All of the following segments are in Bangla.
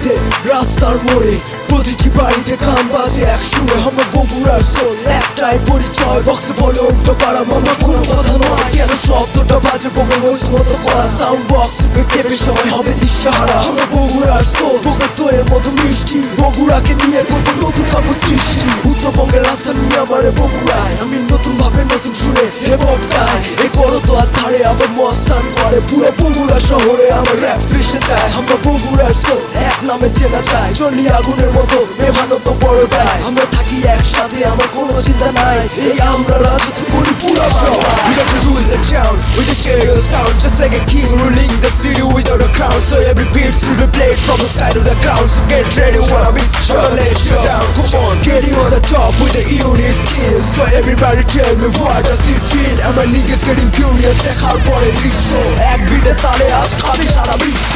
গলিতে রাস্তার মোড়ে প্রতিটি বাড়িতে গান বাজে এক সুরে আমরা বগুড়ার সোল একটাই পরিচয় বক্সে বলে উল্টো পাড়া মামা কোনো কথা নয় যেন শব্দটা বাজে বগুড়া মহিষ মতো করা সাউন্ড বক্স কেঁপে সবাই হবে দিশেহারা আমরা বগুড়ার সোল বগুড়া তোয়ের মতো মিষ্টি বগুড়াকে নিয়ে করবো নতুন কাব্য সৃষ্টি উত্তরবঙ্গের রাস্তা নিয়ে আমার বগুড়ায় আমি নতুন ভাবে নতুন সুরে হেপহপ গাই এই করো তো আর ধারে আবার মস্তান করে পুরো বগুড়া শহরে আমার র‍্যাপ ভেসে যায় আমরা বগুড়ার সোল এক নামে চেনা যায় চলি আগুনের মতো মেভানো তো বড় দায় আমরা থাকি একসাথে আমার কোনো চিন্তা নাই এই আমরা রাজত্ব করি পুরো বাংলায় We got to rule the town with a stereo sound just like a king ruling the city without a crown so every beat should be played from the sky to the ground so get ready when I miss sure let you down come on getting on the top with the unique skills so everybody tell me what does it feel and my niggas getting curious দেখার পরে দৃশ্য এক বিটে তালে আজ খাবে সারা বিশ্ব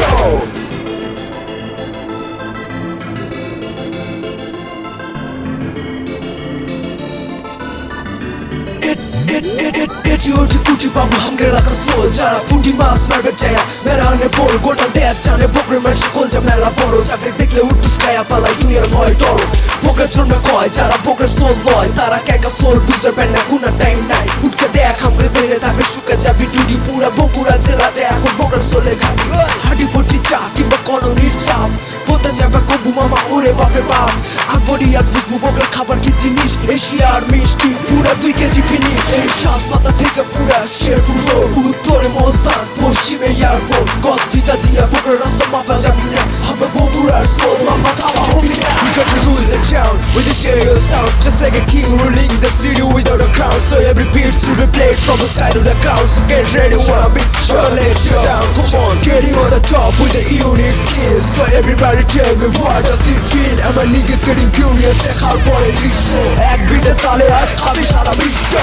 এটি ওটি কুটি পাবো হাঙ্গের রাখা সোল যারা পুটি মাছ মারবে চায়া মেরানে বল গোটা দেশ জানে বকরে মার সকল যা মেলা বড় যাকে দেখলে উঠুস খায়া পালাই দুনিয়ার ভয় ডর বকরের জন্য কয় যারা বকরের সোল লয় তারা কেকা সোল বুঝতে পারে না কোনো টাইম নাই উঠকে দেখ হামরে বেড়ে থাকবে শুকে যাবি টুটি পুরা বগুড়া জেলাতে এখন বকরের সোলের ঘাটি হাঁটি পটি চা কিংবা কলোনির চাপ পোতা যাবে কবু মামা ওরে বাপে বাপ আকবরি এক বুঝবো বকরের খাবার কি জিনিস এশিয়ার মিষ্টি পুরা 2 কেজি ফিনিশ এই শ্বাস পাতা থেকে পুরা শেরপুর রোড উত্তরে মহস্থান পশ্চিমে এয়ারপোর্ট গস ভিতা দিয়া বকরের রাস্তা মাপা যাবি না আমরা বগুড়ার সোল মামা খাওয়া হবি না We got to rule the town with a stereo sound just like a king ruling the city without a crown so every beat should be played from the sky to the ground so get ready when I miss sure let you down come on getting on the top with the unique skills so everybody tell me what does it feel and my niggas getting curious দেখার পরে দৃশ্য এক বিটে তালে আজ খাবে সারা বিশ্ব